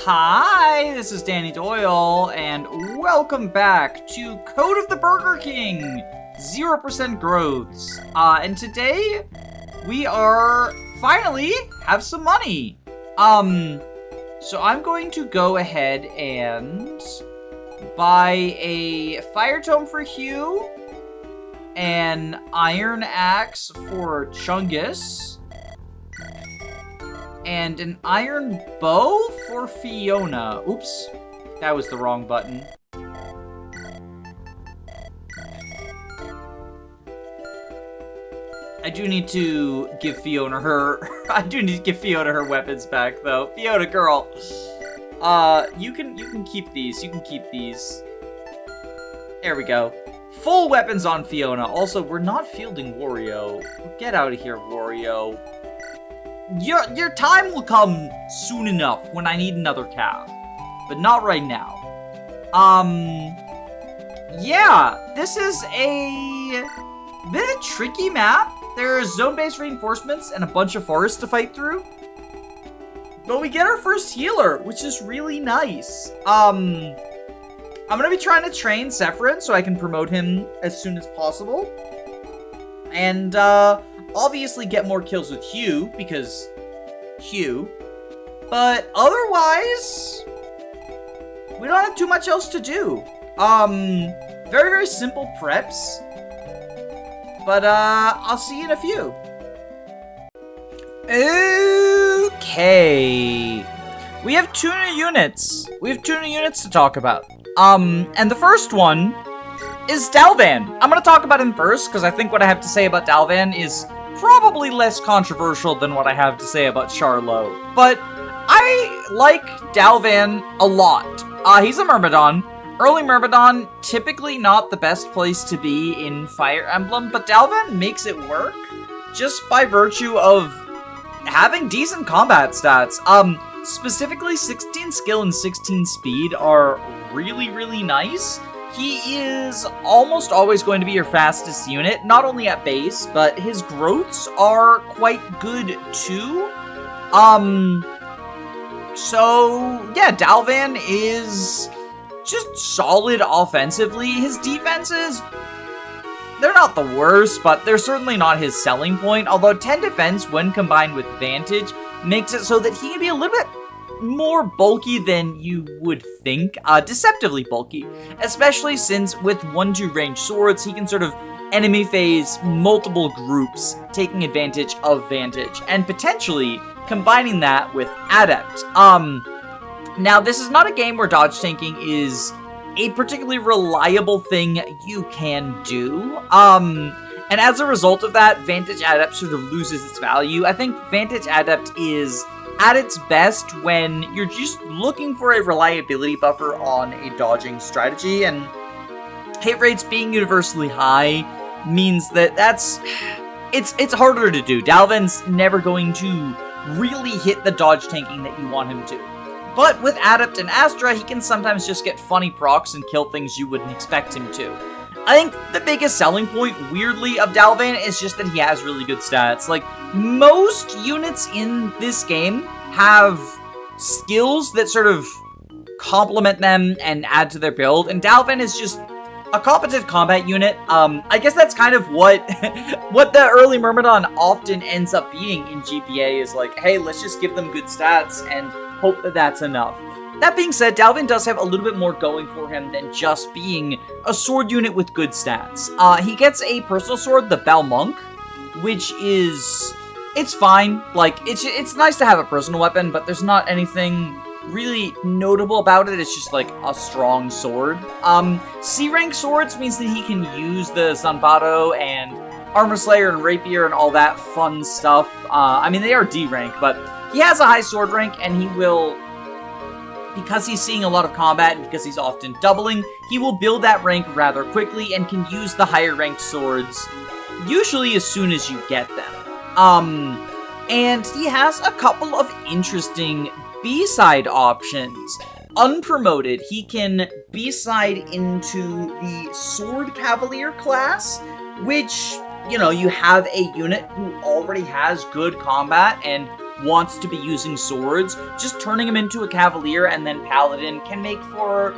Hi, this is Danny Doyle, and welcome back to Code of the Burger King, 0% growths. And today, we are finally have some money. So I'm going to go ahead and buy a fire tome for Hugh, an iron axe for Chungus, and an iron bow for Fiona. Oops, that was the wrong button. I do need to give Fiona her weapons back though. Fiona girl. You can keep these. You can keep these. There we go. Full weapons on Fiona. Also, we're not fielding Wario. Get out of here, Wario. Your time will come soon enough when I need another cab. But not right now. Yeah, this is a bit of a tricky map. There's zone-based reinforcements and a bunch of forests to fight through. But we get our first healer, which is really nice. I'm gonna be trying to train Sepheran so I can promote him as soon as possible. And, obviously get more kills with Hugh, because Hugh. But otherwise, we don't have too much else to do. Very, very simple preps. But, I'll see you in a few. Okay. We have two new units. To talk about. And the first one is Dalvin. I'm gonna talk about him first, because I think what I have to say about Dalvin is probably less controversial than what I have to say about Charlo. But I like Dalvin a lot. He's a Myrmidon. Early Myrmidon, typically not the best place to be in Fire Emblem, but Dalvin makes it work just by virtue of having decent combat stats. Specifically 16 skill and 16 speed are really, really nice. He is almost always going to be your fastest unit, not only at base, but his growths are quite good too. So yeah, Dalvin is just solid offensively. His defenses, they're not the worst, but they're certainly not his selling point, although 10 defense when combined with Vantage makes it so that he can be a little bit more bulky than you would think, deceptively bulky, especially since with 1-2 range swords, he can sort of enemy phase multiple groups, taking advantage of Vantage, and potentially combining that with Adept. Now, this is not a game where dodge tanking is a particularly reliable thing you can do, and as a result of that, Vantage Adept sort of loses its value. I think Vantage Adept is at its best when you're just looking for a reliability buffer on a dodging strategy, and hit rates being universally high means that it's harder to do. Dalvin's never going to really hit the dodge tanking that you want him to. But with Adept and Astra, he can sometimes just get funny procs and kill things you wouldn't expect him to. I think the biggest selling point, weirdly, of Dalvin is just that he has really good stats. Like, most units in this game have skills that sort of complement them and add to their build, and Dalvin is just a competent combat unit. I guess that's kind of what what the early Myrmidon often ends up being in GPA, is like, hey, let's just give them good stats and hope that that's enough. That being said, Dalvin does have a little bit more going for him than just being a sword unit with good stats. He gets a personal sword, the Bell Monk, which is, it's fine. Like, it's nice to have a personal weapon, but there's not anything really notable about it. It's just like a strong sword. C-rank swords means that he can use the Zanbato and Armor Slayer and Rapier and all that fun stuff. I mean, they are D-rank, but he has a high sword rank, and he will, because he's seeing a lot of combat and because he's often doubling, he will build that rank rather quickly and can use the higher ranked swords usually as soon as you get them. And he has a couple of interesting B-side options. Unpromoted, he can B-side into the Sword Cavalier class, which, you know, you have a unit who already has good combat and wants to be using swords, just turning him into a Cavalier and then Paladin can make for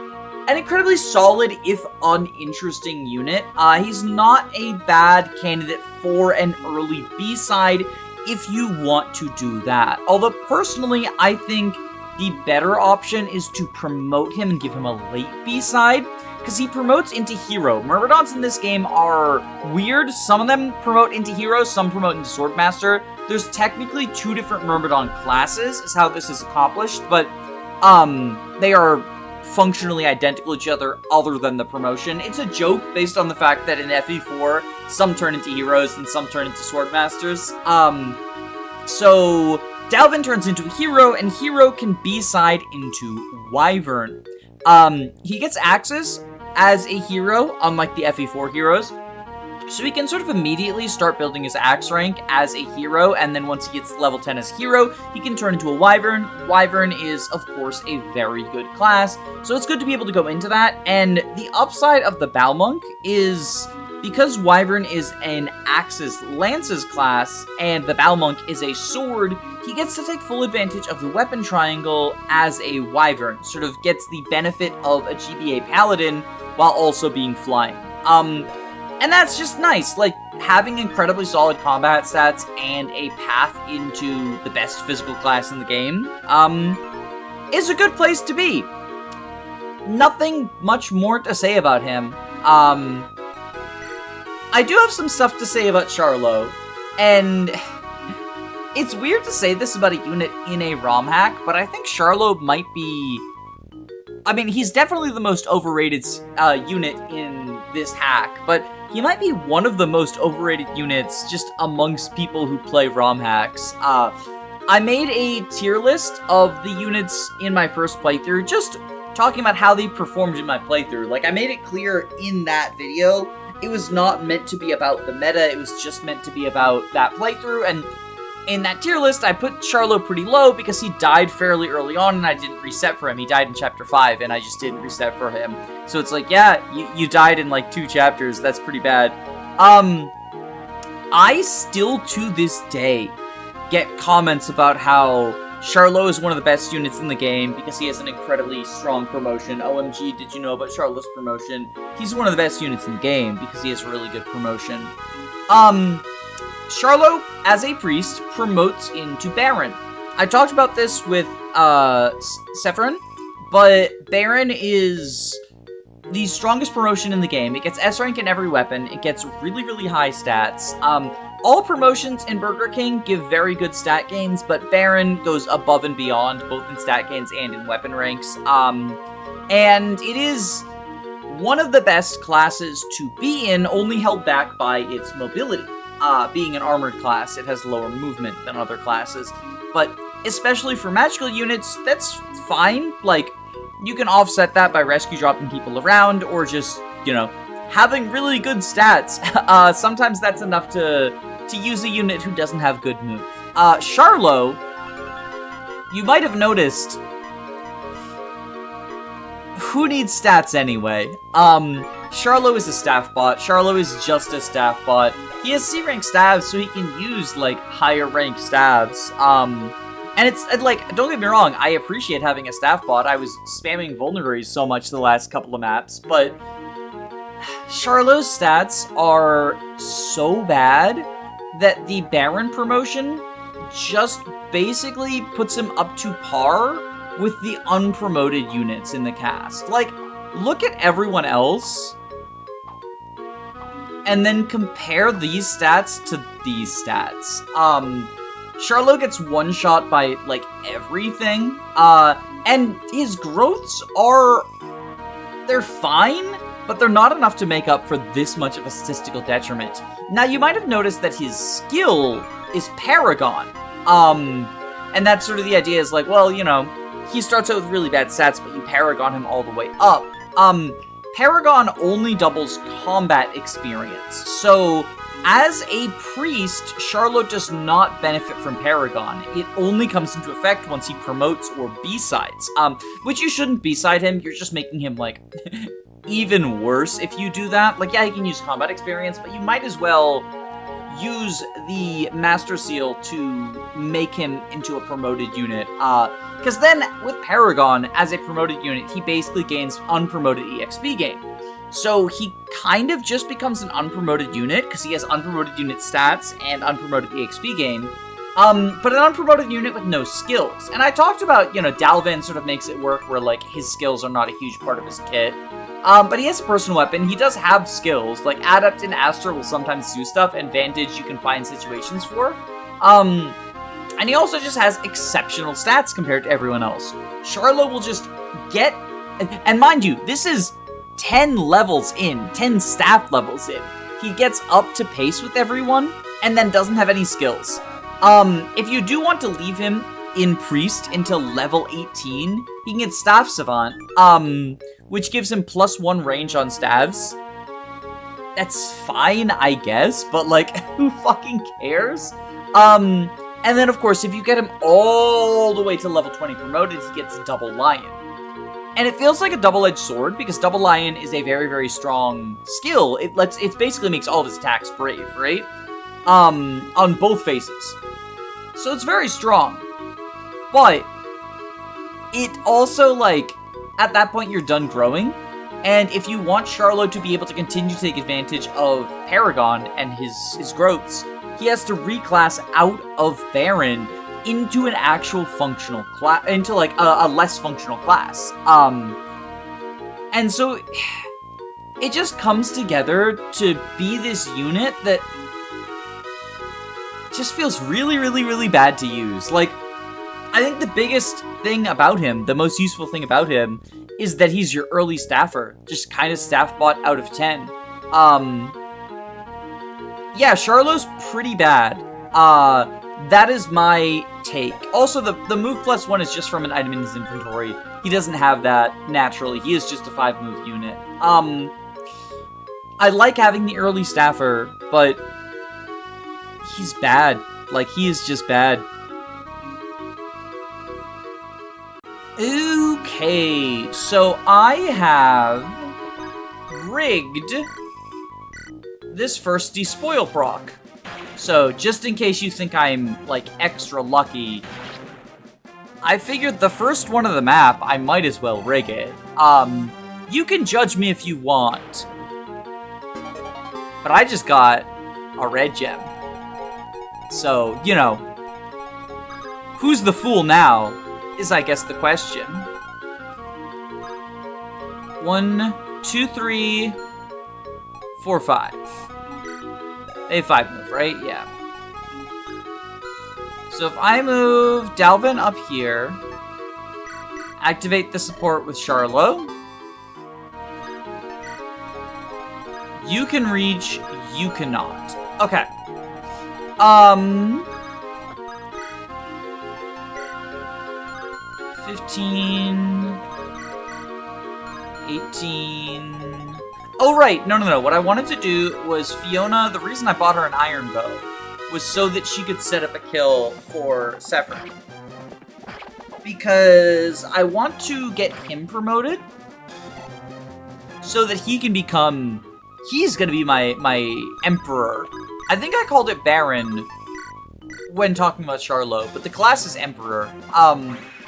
an incredibly solid, if uninteresting unit. He's not a bad candidate for an early B-side if you want to do that. Although, personally, I think the better option is to promote him and give him a late B-side, because he promotes into hero. Myrmidons in this game are weird. Some of them promote into hero, some promote into Swordmaster. There's technically 2 different Myrmidon classes, is how this is accomplished, but they are functionally identical to each other than the promotion. It's a joke based on the fact that in FE4, some turn into heroes and some turn into Swordmasters. So Dalvin turns into a hero, and hero can B-side into Wyvern. He gets axes as a hero, unlike the FE4 heroes. So he can sort of immediately start building his axe rank as a hero, and then once he gets level 10 as hero, he can turn into a Wyvern. Wyvern is, of course, a very good class, so it's good to be able to go into that. And the upside of the Balmonk is, because Wyvern is an axes lances class, and the Balmonk is a sword, he gets to take full advantage of the weapon triangle as a Wyvern, sort of gets the benefit of a GBA Paladin while also being flying. And that's just nice, like, having incredibly solid combat stats and a path into the best physical class in the game, is a good place to be. Nothing much more to say about him. I do have some stuff to say about Charlo, and it's weird to say this about a unit in a ROM hack, but I think Charlo might be... I mean, he's definitely the most overrated unit in this hack, but he might be one of the most overrated units just amongst people who play ROM hacks. I made a tier list of the units in my first playthrough, just talking about how they performed in my playthrough. Like, I made it clear in that video, it was not meant to be about the meta, it was just meant to be about that playthrough, and in that tier list, I put Charlo pretty low because he died fairly early on and I didn't reset for him. He died in chapter 5 and I just didn't reset for him. So it's like, yeah, you died in like 2 chapters. That's pretty bad. I still to this day get comments about how Charlo is one of the best units in the game because he has an incredibly strong promotion. OMG, did you know about Charlo's promotion? He's one of the best units in the game because he has a really good promotion. Charlo, as a priest, promotes into Baron. I talked about this with Sepheran, but Baron is the strongest promotion in the game. It gets S rank in every weapon. It gets really, really high stats. All promotions in Burger King give very good stat gains, but Baron goes above and beyond, both in stat gains and in weapon ranks. And it is one of the best classes to be in, only held back by its mobility. Being an armored class, it has lower movement than other classes, but especially for magical units, that's fine. Like, you can offset that by rescue dropping people around, or just, you know, having really good stats. Sometimes that's enough to use a unit who doesn't have good move. Charlo, you might have noticed, who needs stats anyway? Charlo is a staff bot. Charlo is just a staff bot. He has C-rank stabs, so he can use, like, higher rank stabs. And it's, like, don't get me wrong, I appreciate having a staff bot. I was spamming vulneraries so much the last couple of maps, but Charlo's stats are so bad that the Baron promotion just basically puts him up to par with the unpromoted units in the cast. Like, look at everyone else, and then compare these stats to these stats. Charlo gets one-shot by, like, everything, and his growths are... they're fine, but they're not enough to make up for this much of a statistical detriment. Now, you might have noticed that his skill is Paragon, and that's sort of the idea is like, well, you know, he starts out with really bad stats, but you Paragon him all the way up. Paragon only doubles combat experience, so as a priest, Charlo does not benefit from Paragon. It only comes into effect once he promotes or B-sides, which you shouldn't B-side him, you're just making him, like, even worse if you do that. Like, yeah, he can use combat experience, but you might as well use the Master Seal to make him into a promoted unit. Because then, with Paragon as a promoted unit, he basically gains unpromoted EXP gain. So he kind of just becomes an unpromoted unit, because he has unpromoted unit stats and unpromoted EXP gain. But an unpromoted unit with no skills. And I talked about, Dalvin sort of makes it work where, like, his skills are not a huge part of his kit. But he has a personal weapon. He does have skills. Like, Adept and Astra will sometimes do stuff, and Vantage you can find situations for. And he also just has exceptional stats compared to everyone else. Charlo will just get... And mind you, this is 10 levels in, 10 staff levels in. He gets up to pace with everyone, and then doesn't have any skills. If you do want to leave him in Priest until level 18, he can get Staff Savant, which gives him +1 range on staves. That's fine, I guess, but, like, who fucking cares? And then, of course, if you get him all the way to level 20 promoted, he gets Double Lion. And it feels like a double-edged sword, because Double Lion is a very, very strong skill. It basically makes all of his attacks brave, right? On both faces. So it's very strong. But it also, like, at that point you're done growing. And if you want Charlo to be able to continue to take advantage of Paragon and his growths, he has to reclass out of Baron into an actual functional class, into, like, a less functional class. And so it just comes together to be this unit that just feels really, really, really bad to use. Like, I think the biggest thing about him, the most useful thing about him, is that he's your early staffer. Just kind of staff bot out of 10. Yeah, Sharlow's pretty bad. That is my take. Also, the move +1 is just from an item in his inventory. He doesn't have that naturally. He is just a 5-move unit. I like having the early staffer, but he's bad. Like, he is just bad. Okay, so I have rigged this first despoil proc. So, just in case you think I'm, like, extra lucky, I figured the first one of the map, I might as well rig it. You can judge me if you want. But I just got a red gem. So, who's the fool now, is I guess the question. 1, 2, 3, 4, 5. A 5 move, right? Yeah. So if I move Dalvin up here, activate the support with Charlo, you can reach, you cannot. Okay. 15, 18. Oh, right. No. What I wanted to do was Fiona, the reason I bought her an iron bow was so that she could set up a kill for Sepheran. Because I want to get him promoted so that he can become... He's going to be my Emperor. I think I called it Baron when talking about Charlo, but the class is Emperor.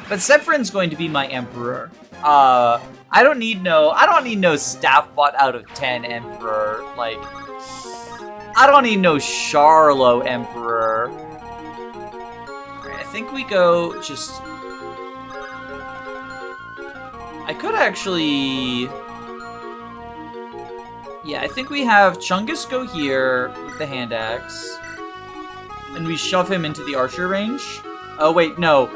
But Sephiran's going to be my Emperor. I don't need no staff bot out of 10 Emperor. Like, I don't need no Charlo Emperor. Alright, I think we go just... I could actually... Yeah, I think we have Chungus go here with the hand axe. And we shove him into the archer range. Oh, wait, no.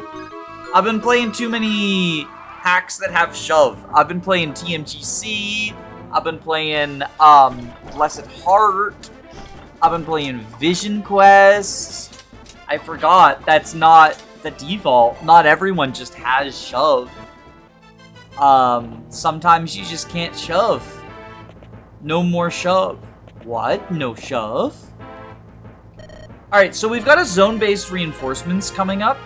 I've been playing too many hacks that have shove. I've been playing TMGC. I've been playing Blessed Heart. I've been playing Vision Quest. I forgot that's not the default. Not everyone just has shove. Sometimes you just can't shove. No more shove. What? No shove? Alright, so we've got a zone-based reinforcements coming up.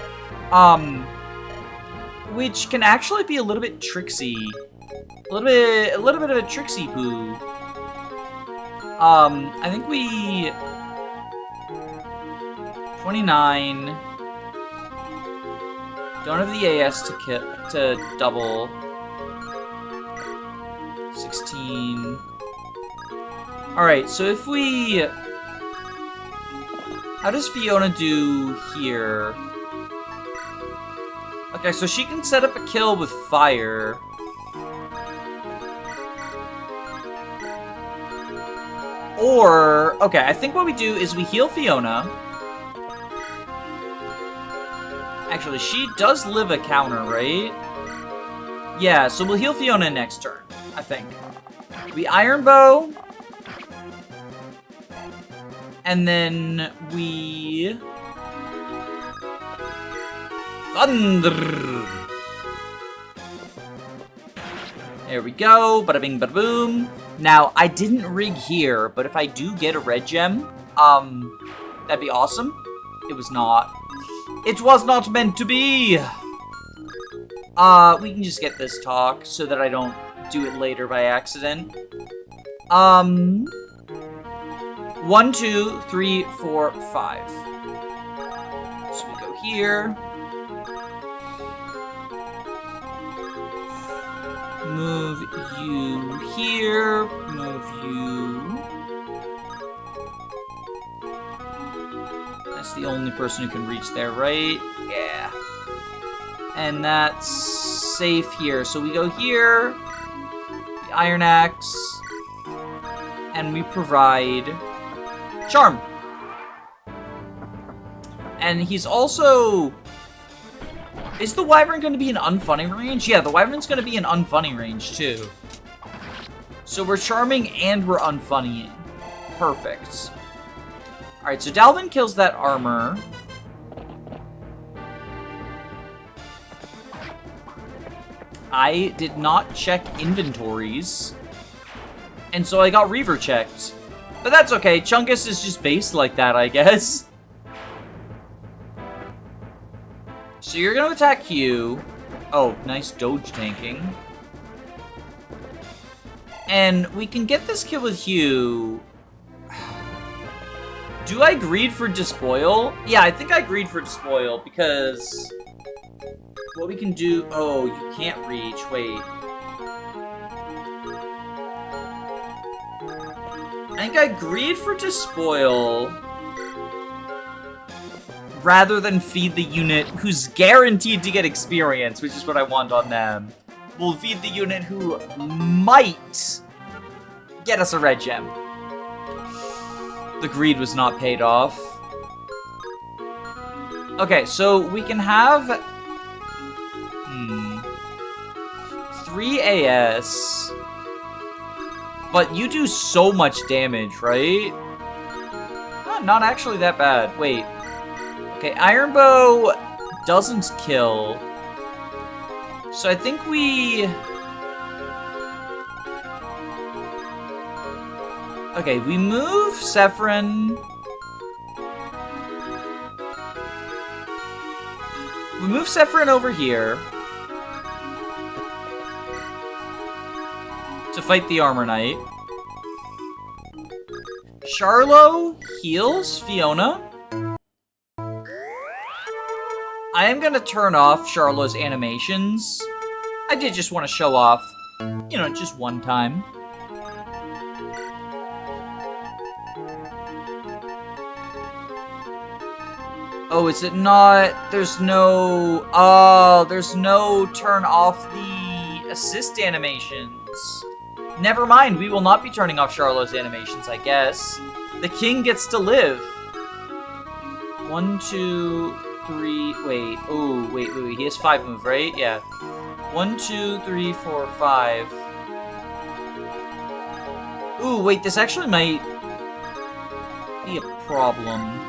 Which can actually be a little bit tricksy. A little bit of a tricksy poo. I think we 29. Don't have the AS to double. 16. Alright, so if we... How does Fiona do here? Okay, so she can set up a kill with fire. Or... Okay, I think what we do is we heal Fiona. Actually, she does live a counter, right? Yeah, so we'll heal Fiona next turn, I think. We Iron Bow. And then we... Thunder! There we go. Bada bing, bada boom. Now, I didn't rig here, but if I do get a red gem, that'd be awesome. It was not. It was not meant to be! We can just get this talk so that I don't do it later by accident. 1, 2, 3, 4, 5. So we go here. Move you here. Move you. That's the only person who can reach there, right? Yeah. And that's safe here. So we go here. The Iron Axe. And we provide Charm. And he's also... Is the Wyvern going to be in unfunny range? Yeah, the Wyvern's going to be in unfunny range, too. So we're charming and we're unfunnying. Perfect. Alright, so Dalvin kills that armor. I did not check inventories. And so I got Reaver checked. But that's okay. Chungus is just based like that, I guess. So you're going to attack Hugh. Oh, nice Doge tanking. And we can get this kill with Hugh. Do I greed for Despoil? Yeah, I think I greed for Despoil because... What we can do... Oh, you can't reach. Wait. I think I greed for Despoil rather than feed the unit who's guaranteed to get experience, which is what I want on them. We'll feed the unit who might get us a red gem. The greed was not paid off. Okay, so we can have... 3 AS. But you do so much damage, right? Not actually that bad. Wait. Okay, Iron Bow doesn't kill. So I think we... Okay, we move Sepheran. We move Sepheran over here to fight the Armor Knight. Charlo heals Fiona. I am gonna turn off Charlo's animations. I did just want to show off, you know, just one time. Oh, is it not? There's no... Oh, there's no turn off the assist animations. Never mind, we will not be turning off Charlo's animations, I guess. The king gets to live. 1, 2, 3... Wait. Oh, wait. He has 5 move, right? Yeah. 1, 2, 3, 4, 5. Ooh, wait. This actually might be a problem.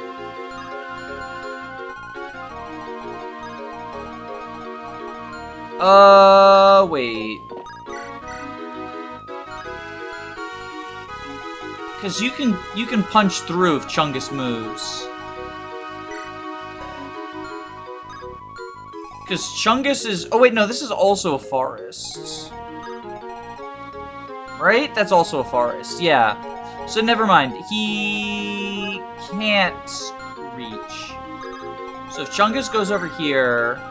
Wait. Because you can punch through if Chungus moves. Because Chungus is... Oh, wait, no, this is also a forest. Right? That's also a forest, yeah. So never mind. He can't reach. So if Chungus goes over here...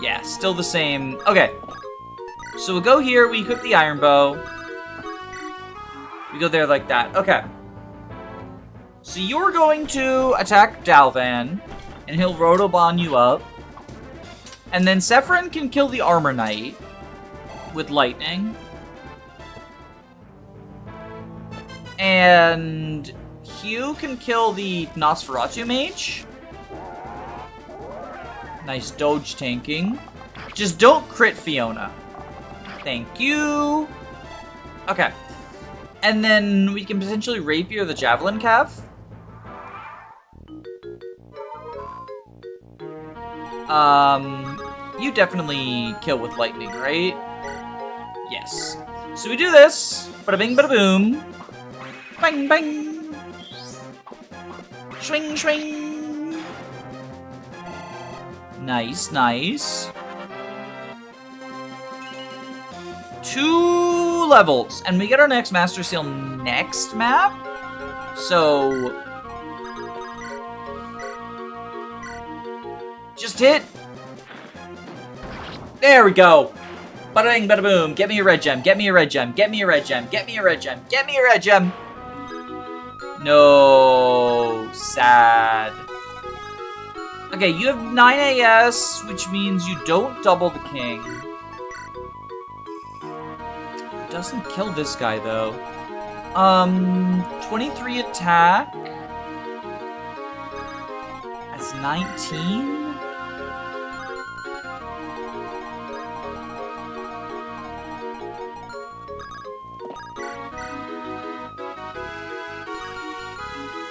Yeah, still the same. Okay. So we'll go here, we equip the Iron Bow. We go there like that. Okay. So you're going to attack Dalvin, and he'll Rotobahn you up. And then Sepheran can kill the Armor Knight with lightning. And Hugh can kill the Nosferatu Mage. Nice dodge tanking. Just don't crit Fiona. Thank you. Okay. And then we can potentially Rapier the Javelin Calf. You definitely kill with lightning, right? Yes. So we do this. Bada bing, bada boom. Bang, bang. Swing, swing. Nice, nice. 2 levels. And we get our next Master Seal next map. So... just hit. There we go. Bada bing, bada boom. Get me a red gem. Get me a red gem. Get me a red gem. Get me a red gem. Get me a red gem. No. Sad. Okay, you have 9 AS, which means you don't double the king. Doesn't kill this guy, though. 23 attack. That's 19?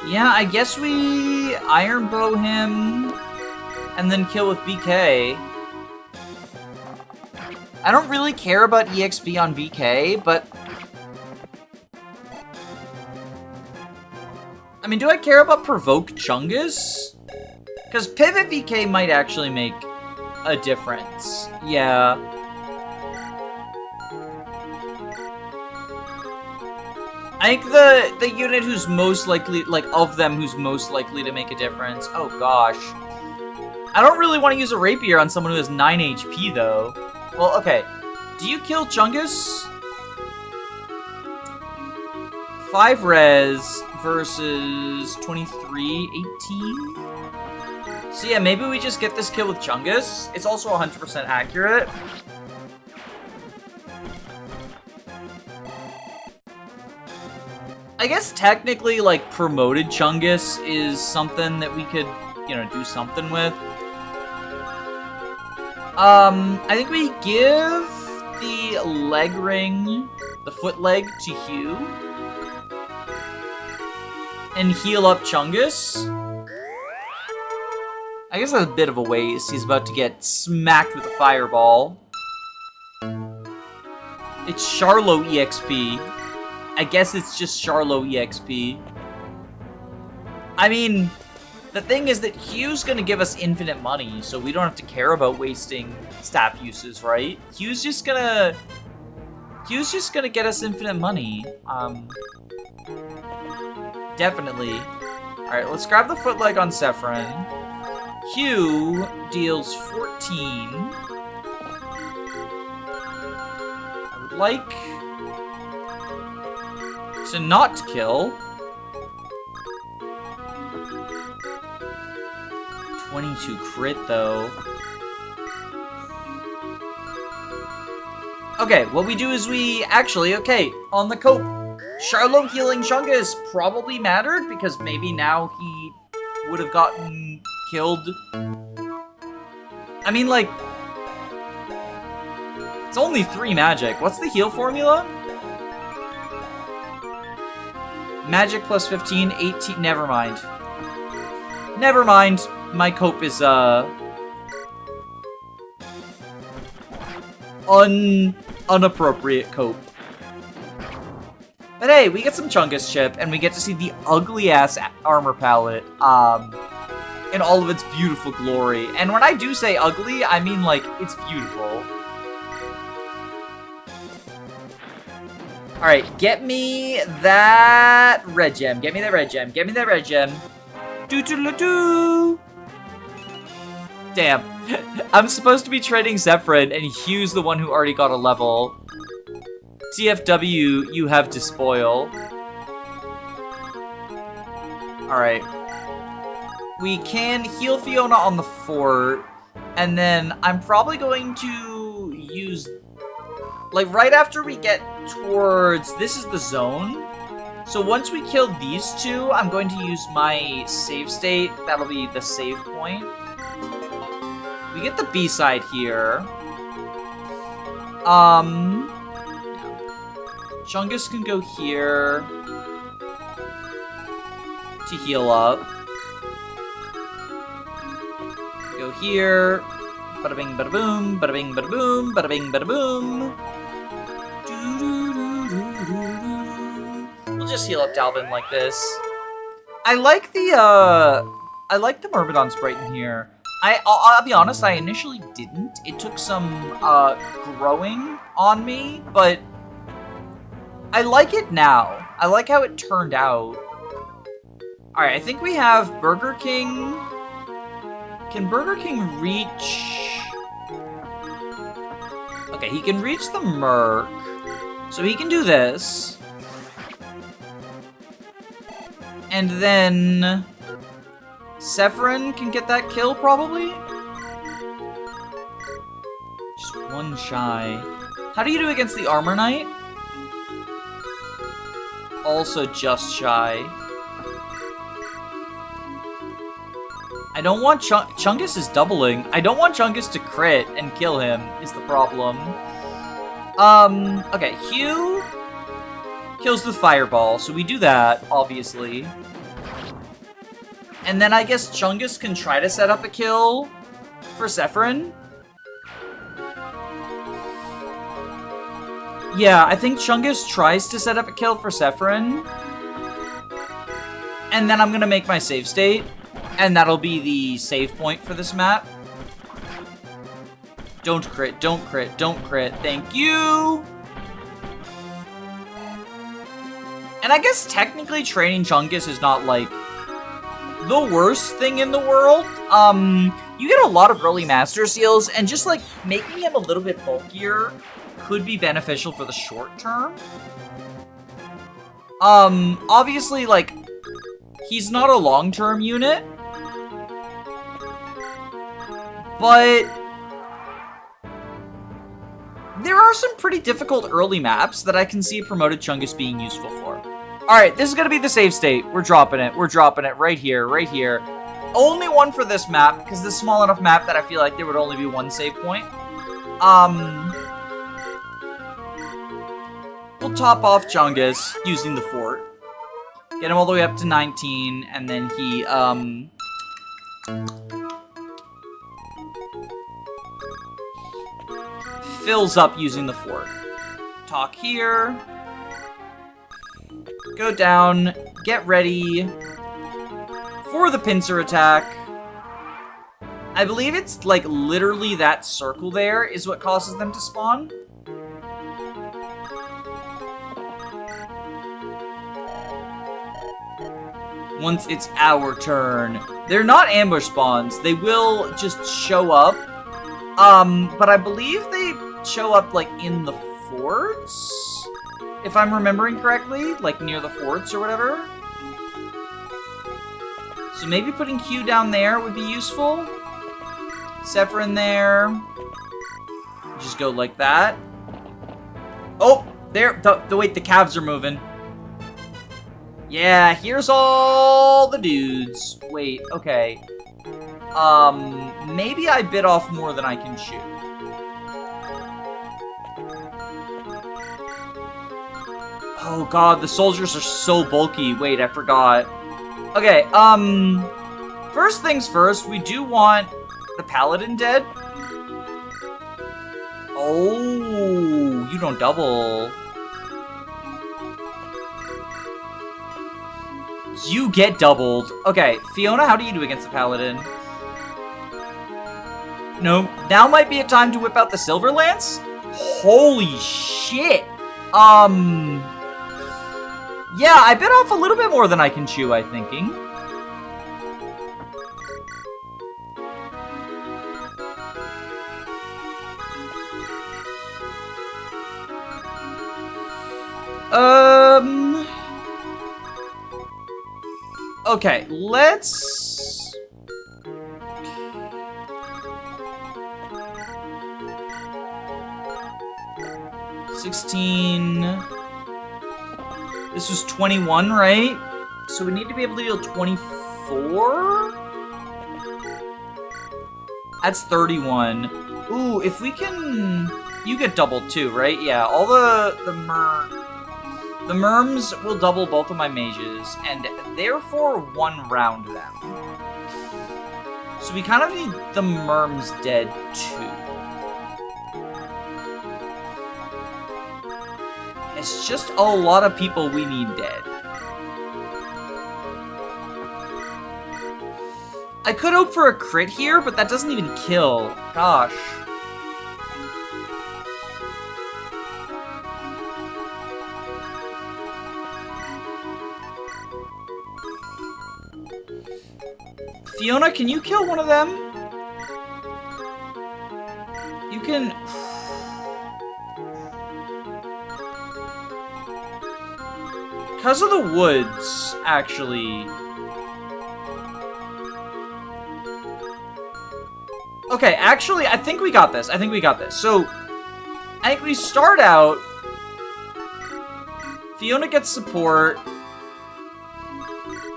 Yeah, I guess we Iron Bow him and then kill with BK. I don't really care about EXP on BK, but... I mean, do I care about Provoke Chungus? Because Pivot BK might actually make a difference. Yeah. I think the unit who's most likely, like, of them who's most likely to make a difference... Oh, gosh. I don't really want to use a Rapier on someone who has 9 HP, though. Well, okay. Do you kill Chungus? 5 res versus 23, 18? So yeah, maybe we just get this kill with Chungus. It's also 100% accurate. I guess technically, like, promoted Chungus is something that we could, you know, do something with. I think we give the leg ring, the foot leg, to Hugh. And heal up Chungus. I guess that's a bit of a waste. He's about to get smacked with a fireball. It's Charlo EXP. I guess it's just Sharlow EXP. I mean, the thing is that Hugh's gonna give us infinite money, so we don't have to care about wasting staff uses, right? Hugh's just gonna get us infinite money. Definitely. Alright, let's grab the foot leg on Sepheran. Hugh deals 14. I would like to not kill. 22 crit, though. Okay, what we do is we... Actually, okay, on the cope. Charlo healing Chungus probably mattered, because maybe now he would have gotten killed. I mean, like... It's only 3 magic. What's the heal formula? Magic plus 15, 18... Never mind. Never mind. My cope is, unappropriate cope. But hey, we get some Chungus chip, and we get to see the ugly-ass armor palette, in all of its beautiful glory. And when I do say ugly, I mean, like, it's beautiful. Alright, get me that red gem. Get me that red gem. Get me that red gem. Doo-doo-doo-doo. Damn. I'm supposed to be trading Sepheran, and Hugh's the one who already got a level. TFW, you have Despoil. Alright. We can heal Fiona on the fort, and then I'm probably going to use... Like, right after we get towards... This is the zone. So once we kill these two, I'm going to use my save state. That'll be the save point. We get the B-side here. Chungus can go here to heal up. Go here. Bada bing, bada boom, bada bing, bada boom, bada bing, bada boom. We'll just heal up Dalvin like this. I like the Myrmidon sprite in here. I'll be honest, I initially didn't. It took some growing on me, but I like it now. I like how it turned out. Alright, I think we have Burger King. Can Burger King reach... Okay, he can reach the Merc. So he can do this. And then... Sepheran can get that kill, probably? Just one shy. How do you do against the Armor Knight? Also just shy. I don't want Chungus is doubling. I don't want Chungus to crit and kill him, is the problem. Okay, Hugh kills with Fireball, so we do that, obviously. And then I guess Chungus can try to set up a kill for Sepheran. Yeah, I think Chungus tries to set up a kill for Sepheran. And then I'm gonna make my save state. And that'll be the save point for this map. Don't crit, don't crit, don't crit. Thank you! And I guess technically training Chungus is not, like, the worst thing in the world. You get a lot of early Master Seals, and just, like, making him a little bit bulkier could be beneficial for the short term. Obviously, like, he's not a long-term unit. But there are some pretty difficult early maps that I can see promoted Chungus being useful for. Alright, this is going to be the save state. We're dropping it. We're dropping it right here, right here. Only one for this map, because this is a small enough map that I feel like there would only be one save point. We'll top off Chungus using the fort. Get him all the way up to 19, and then he, fills up using the fort. Talk here. Go down. Get ready for the pincer attack. I believe it's, like, literally that circle there is what causes them to spawn. Once it's our turn. They're not ambush spawns. They will just show up. But I believe they show up, like, in the forts? If I'm remembering correctly, like, near the forts or whatever. So maybe putting Q down there would be useful. Sepheran there. Just go like that. Oh, there. Wait, the calves are moving. Yeah, here's all the dudes. Wait, okay. Maybe I bit off more than I can chew. Oh god, the soldiers are so bulky. Wait, I forgot. Okay, first things first, we do want the paladin dead. Oh, you don't double. You get doubled. Okay, Fiona, how do you do against the paladin? No, now might be a time to whip out the Silver Lance? Holy shit! Yeah, I bit off a little bit more than I can chew, I'm thinking. Okay, let's... $16... This was 21, right? So we need to be able to deal 24? That's 31. Ooh, if we can... You get doubled too, right? Yeah, all the merms will double both of my mages, and therefore one-round them. So we kind of need the merms dead too. It's just a lot of people we need dead. I could hope for a crit here, but that doesn't even kill. Gosh. Fiona, can you kill one of them? You can... Because of the woods, actually. Okay, actually, I think we got this. I think we got this. So, I think we start out... Fiona gets support.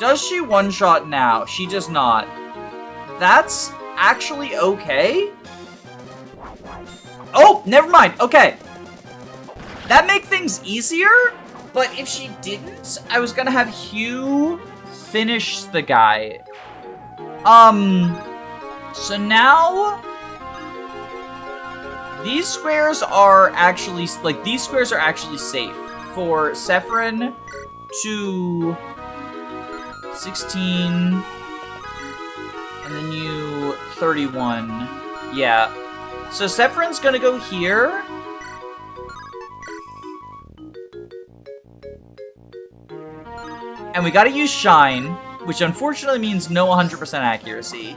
Does she one-shot now? She does not. That's actually okay. Oh, never mind. Okay. That makes things easier, but if she didn't, I was gonna have Hugh finish the guy. So now... These squares are actually, like, these squares are actually safe for Sepheran to... 16, and then you 31. Yeah. So Sepheran's gonna go here. And we gotta use Shine, which unfortunately means no 100% accuracy.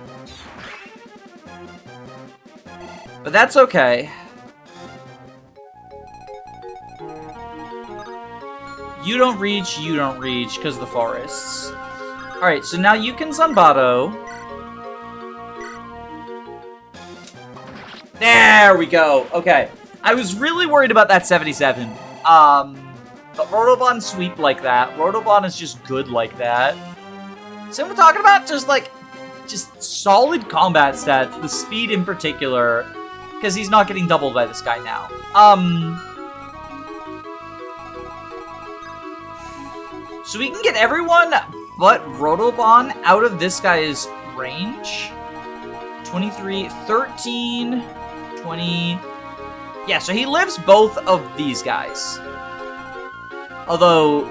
But that's okay. You don't reach, because of the forests. Alright, so now you can Zanbato. There we go. Okay. I was really worried about that 77. But Rotobon sweep like that. Rotobon is just good like that. So we're talking about just solid combat stats. The speed in particular. Because he's not getting doubled by this guy now. So we can get everyone but Rotobon out of this guy's range. 23, 13, 20. Yeah, so he lives both of these guys. Although,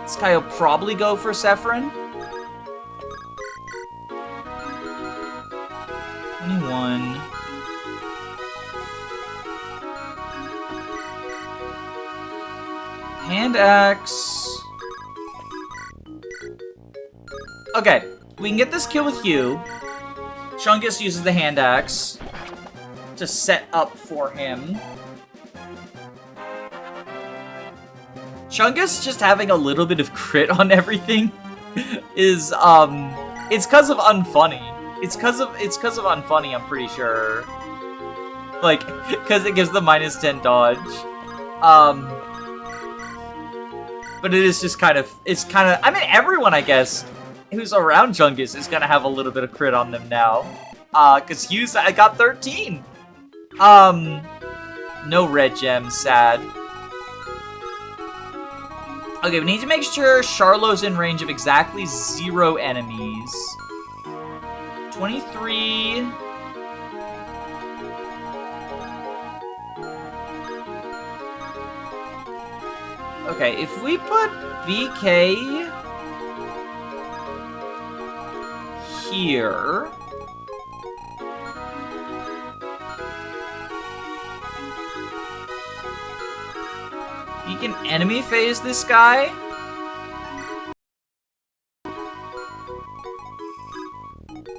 this guy will probably go for Sepheran. 21. Hand axe. Okay, we can get this kill with Hugh. Chungus uses the hand axe to set up for him. Chungus just having a little bit of crit on everything is it's cause of unfunny. It's cause of unfunny, I'm pretty sure. Like, cause it gives the -10 dodge. But it is just kind of I mean everyone I guess who's around Chungus is gonna have a little bit of crit on them now. Cause Hughes, I got 13. No red gems, sad. Okay, we need to make sure Sharlow's in range of exactly 0 enemies. 23. Okay, if we put BK here. He can enemy phase this guy.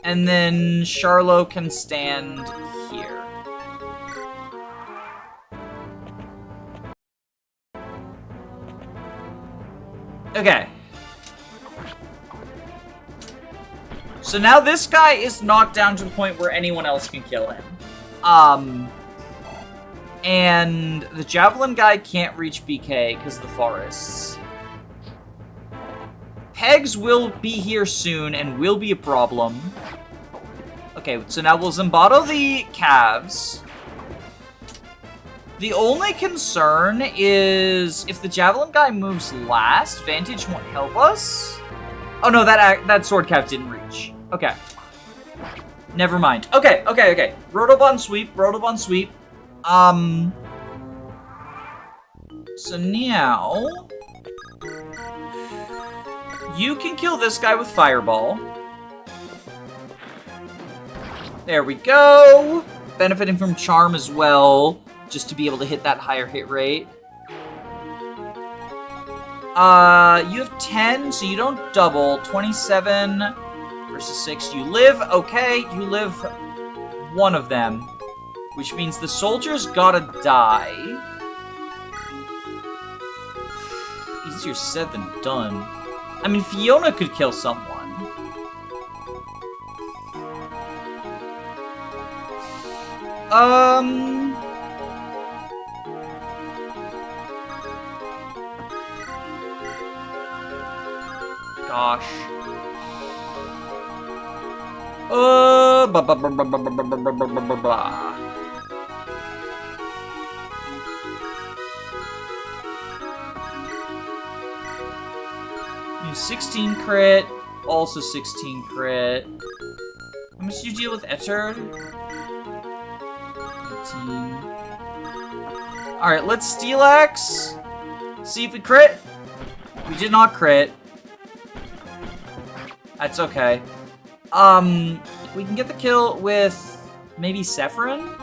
And then Charlo can stand here. Okay. So now this guy is knocked down to the point where anyone else can kill him. And the Javelin guy can't reach BK because of the forests. Pegs will be here soon and will be a problem. Okay, so now we'll Zimbato the calves. The only concern is if the Javelin guy moves last, Vantage won't help us. Oh no, that sword calf didn't reach. Okay. Never mind. Okay. Rotobon sweep, Rotobon sweep. So now you can kill this guy with Fireball. There we go. Benefiting from Charm as well, just to be able to hit that higher hit rate. You have 10, so you don't double. 27 versus 6. You live, okay. You live one of them, which means the soldier's gotta die. Easier said than done. I mean, Fiona could kill someone. Gosh. Blah. 16 crit, also 16 crit. How much do you deal with Ettard? 18. Alright, let's Steel Axe. See if we crit. We did not crit. That's okay. We can get the kill with maybe Sepheran?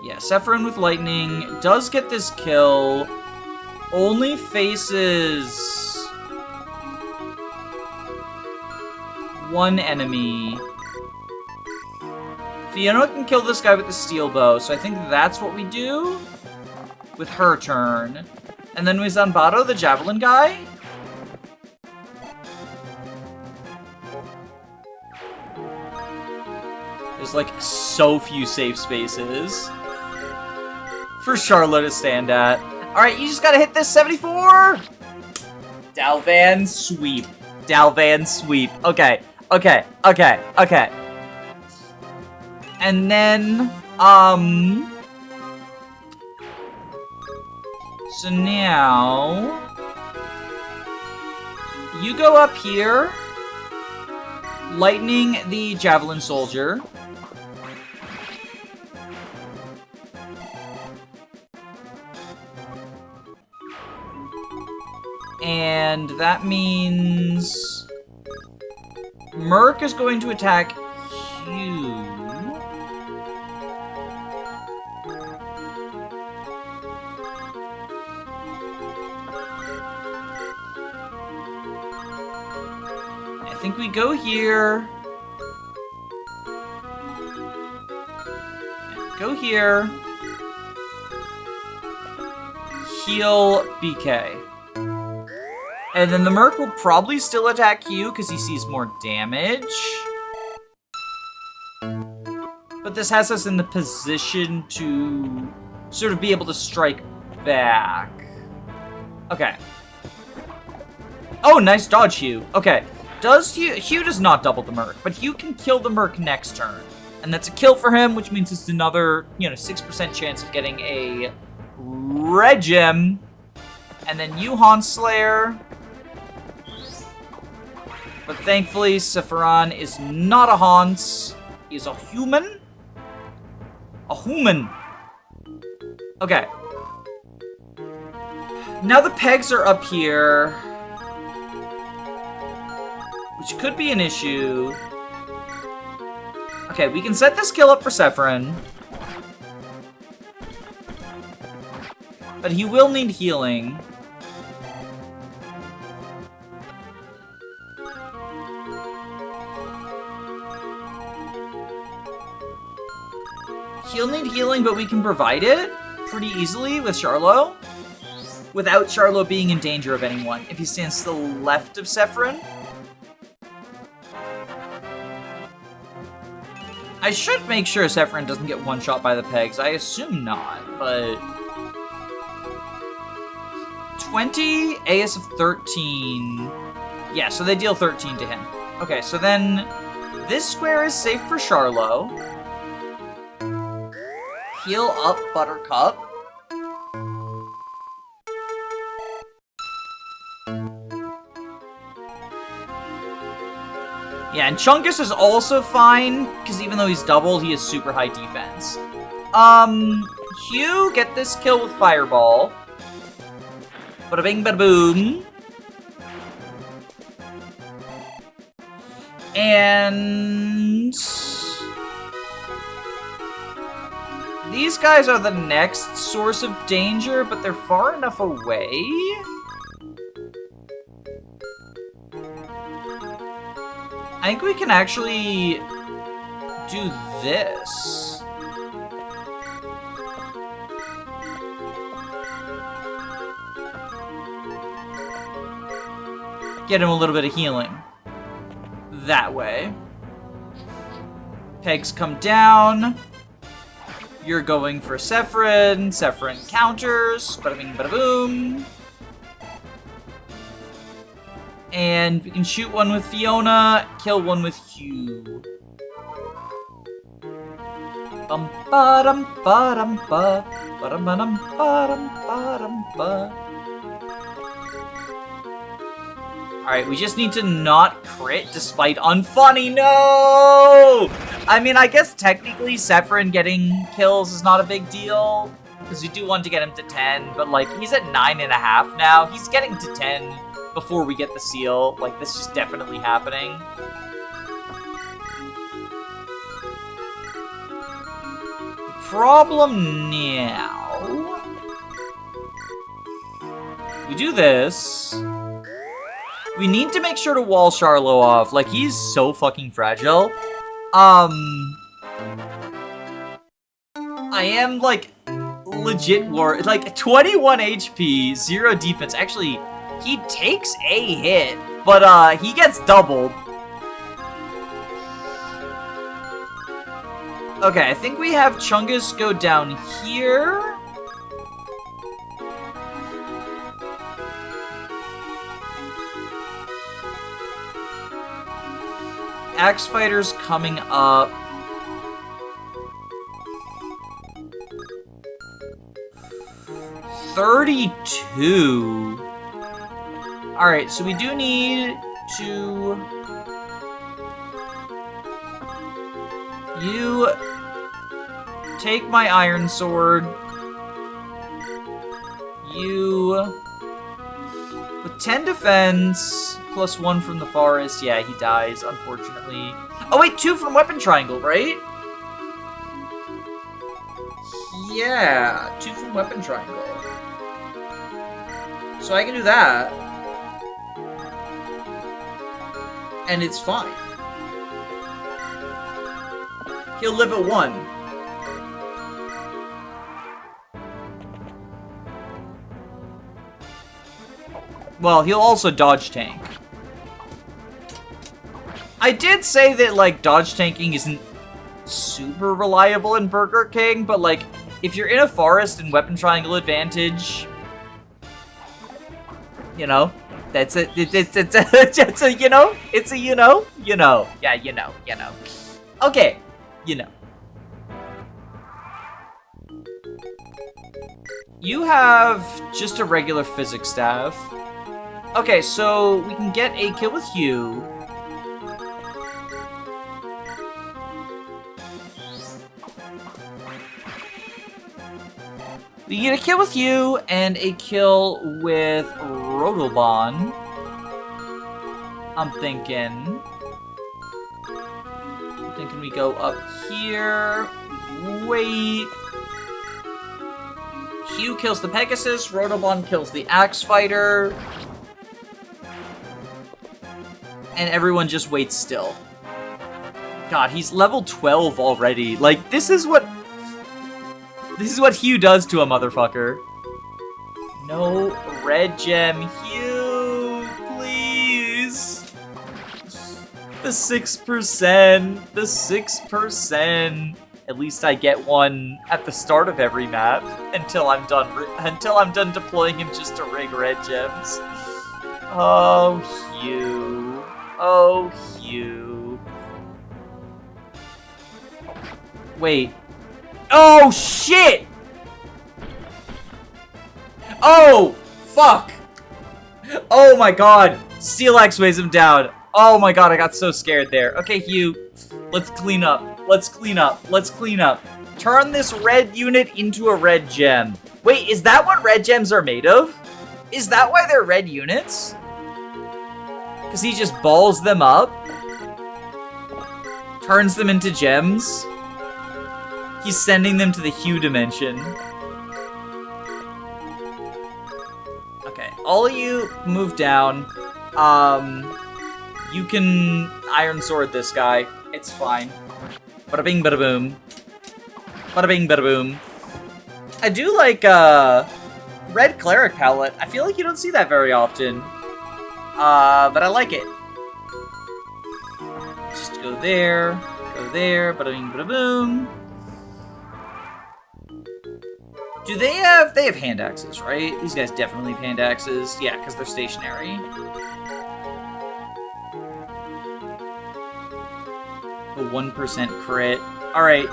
Yeah, Sepheran with lightning does get this kill. Only faces one enemy. Fiona can kill this guy with the steel bow, so I think that's what we do with her turn. And then we Zanbato the javelin guy. There's like so few safe spaces for Charlo to stand at. Alright, you just gotta hit this 74! Dalvin sweep. Dalvin sweep. Okay. And then, so now, you go up here, lightning the javelin soldier. And that means Merc is going to attack you. I think we go here. Go here. Heal BK. And then the Merc will probably still attack you because he sees more damage. But this has us in the position to sort of be able to strike back. Okay. Oh, nice dodge, Hugh. Okay. Hugh does not double the Merc, but Hugh can kill the Merc next turn. And that's a kill for him, which means it's another, 6% chance of getting a Regem. And then you, Han Slayer. But thankfully, Sepheran is not a Hans. He's a human. A human. Okay. Now the pegs are up here, which could be an issue. Okay, we can set this kill up for Sepheran. But he will need healing. He'll need healing, but we can provide it pretty easily with Charlo. Without Charlo being in danger of anyone. If he stands to the left of Sepheran. I should make sure Sepheran doesn't get one-shot by the pegs. I assume not, but... 20, AS of 13. Yeah, so they deal 13 to him. Okay, so then this square is safe for Charlo. Heal up Buttercup. Yeah, and Chungus is also fine, because even though he's doubled, he has super high defense. Hugh, get this kill with Fireball. Bada bing, bada boom. And... these guys are the next source of danger, but they're far enough away. I think we can actually do this. Get him a little bit of healing. That way. Pegs come down. You're going for Sepheran. Sepheran counters. Bada bing, bada boom. And we can shoot one with Fiona, kill one with Hugh. Bum ba dum ba dum ba ba dum ba dum ba dum ba. Alright, we just need to not crit despite unfunny. No! I mean, I guess technically Sepheran getting kills is not a big deal. Because we do want to get him to 10, but like, he's at 9.5 now. He's getting to 10 before we get the seal. Like, this is definitely happening. The problem now... we do this... we need to make sure to wall Charlo off. Like, he's so fucking fragile. I am, like, legit worried. Like, 21 HP, 0 defense. Actually, he takes a hit, but, he gets doubled. Okay, I think we have Chungus go down here. Axe Fighter's coming up. $32. Alright, so we do need to... you take my Iron Sword. You... with 10 defense, plus 1 from the forest. Yeah, he dies, unfortunately. Oh wait, 2 from Weapon Triangle, right? Yeah, 2 from Weapon Triangle. So I can do that. And it's fine. He'll live at 1. Well, he'll also dodge tank. I did say that, like, dodge tanking isn't super reliable in Burger King, but, like, if you're in a forest and Weapon Triangle advantage, you know, that's a, it's a, you know, it's a, you know, yeah, you know. Okay, you know. You have just a regular physics staff. Okay, so we can get a kill with Hugh. We get a kill with Hugh and a kill with Rotobon. I'm thinking we go up here. Wait. Hugh kills the Pegasus. Rotobon kills the Axe Fighter. And everyone just waits still. God, he's level 12 already. Like, this is what This is what Hugh does to a motherfucker. No red gem, Hugh, please. The 6%, the 6%. At least I get one at the start of every map until I'm done deploying him just to rig red gems. Oh, Hugh. Oh, Hugh. Wait. Oh, shit! Oh, fuck! Oh my god! Steel Axe weighs him down. Oh my god, I got so scared there. Okay, Hugh, let's clean up. Let's clean up. Let's clean up. Turn this red unit into a red gem. Wait, is that what red gems are made of? Is that why they're red units? Because he just balls them up? Turns them into gems? He's sending them to the Hue dimension. Okay, all of you move down. You can Iron Sword this guy. It's fine. Bada bing, bada boom. Bada bing, bada boom. I do like, Red Cleric Palette. I feel like you don't see that very often. But I like it. Just go there, bada bing, bada boom. Do they have hand axes, right? These guys definitely have hand axes. Yeah, because they're stationary. A 1% crit. Alright.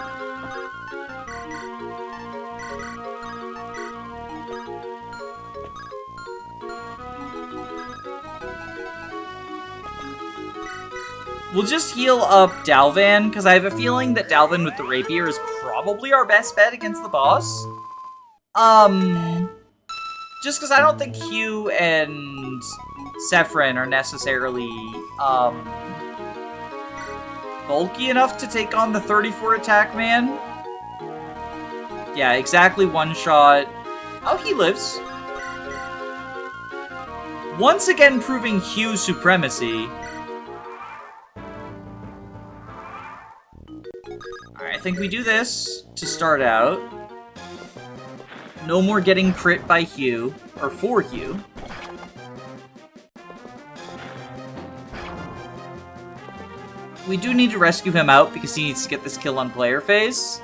We'll just heal up Dalvin, because I have a feeling that Dalvin with the rapier is probably our best bet against the boss. Just because I don't think Hugh and Sepheran are necessarily, bulky enough to take on the 34 attack man. Yeah, exactly one shot. Oh, he lives. Once again proving Hugh's supremacy. Alright, I think we do this to start out. No more getting crit by Hugh, or for Hugh. We do need to rescue him out because he needs to get this kill on player phase.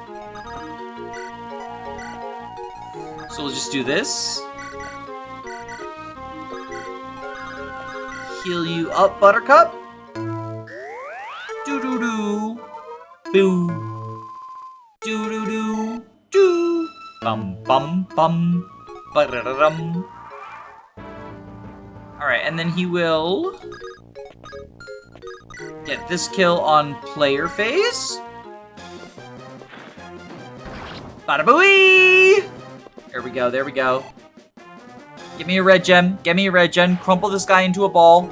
So we'll just do this. Heal you up, Buttercup. Doo-doo-doo. Boo. Doo-doo-doo. Doo. Bum bum bum. Ba-da-da-dum. Alright, and then he will get this kill on player phase. Bada booey! There we go, there we go. Give me a red gem, get me a red gem, crumple this guy into a ball.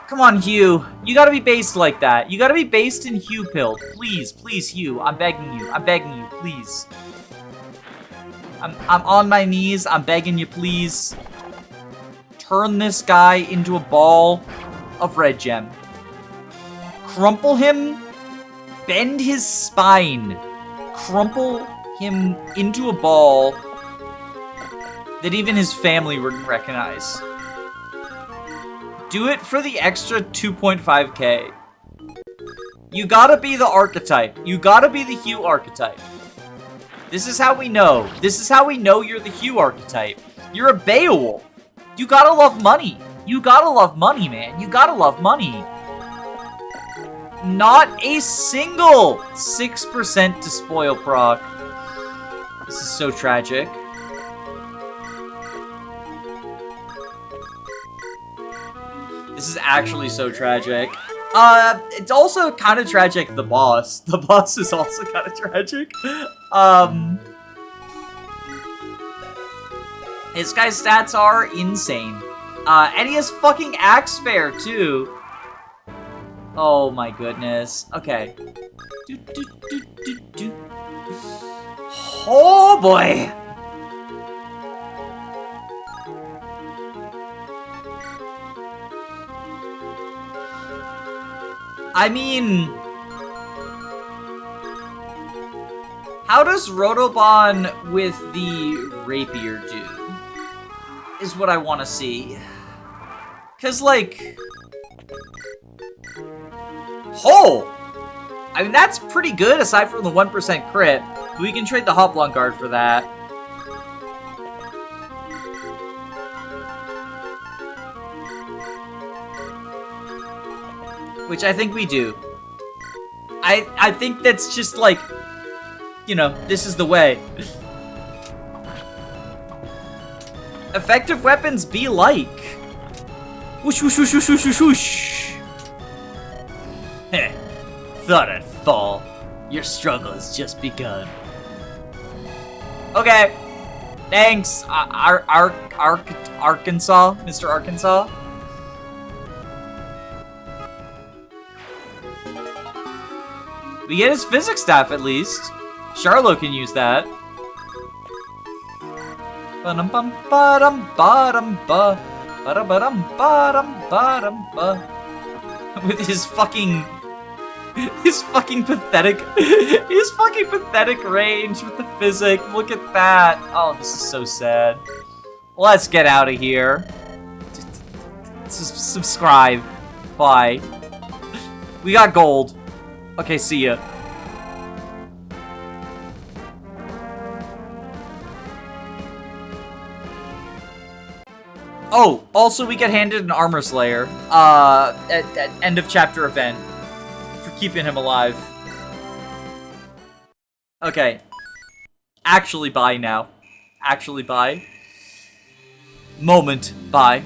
Come on, Hugh. You gotta be based like that. You gotta be based in Hugh Pill. Please, please, Hugh. I'm begging you, please. I'm on my knees, I'm begging you, please. Turn this guy into a ball of red gem. Crumple him, bend his spine, crumple him into a ball that even his family wouldn't recognize. Do it for the extra 2.5k. You gotta be the archetype. You gotta be the Hugh archetype. This is how we know. This is how we know you're the Hugh archetype. You're a Beowulf. You gotta love money. You gotta love money, man. You gotta love money. Not a single 6% to spoil proc. This is so tragic. This is actually so tragic. It's also kind of tragic, the boss. The boss is also kind of tragic. This guy's stats are insane. And he has fucking Axe Fair, too. Oh my goodness. Okay. Oh boy! I mean, How does Rotobon with the rapier do? Is what I want to see. Because, like... Oh! I mean, that's pretty good, aside from the 1% crit. We can trade the Hoplon Guard for that. Which I think we do. I think that's just like, you know, this is the way. Effective weapons be like. Whoosh, whoosh, whoosh, whoosh, whoosh, whoosh. Heh. Thought I'd fall. Your struggle has just begun. Okay. Thanks, Arkansas, Mr. Arkansas. We get his physics staff at least. Charlo can use that. With his fucking pathetic range with the physic. Look at that. Oh, this is so sad. Let's get out of here. Subscribe. Bye. We got gold. Okay, see ya. Oh, also we get handed an Armor Slayer at end of chapter event for keeping him alive. Okay. Actually, bye now. Actually, bye. Moment, bye.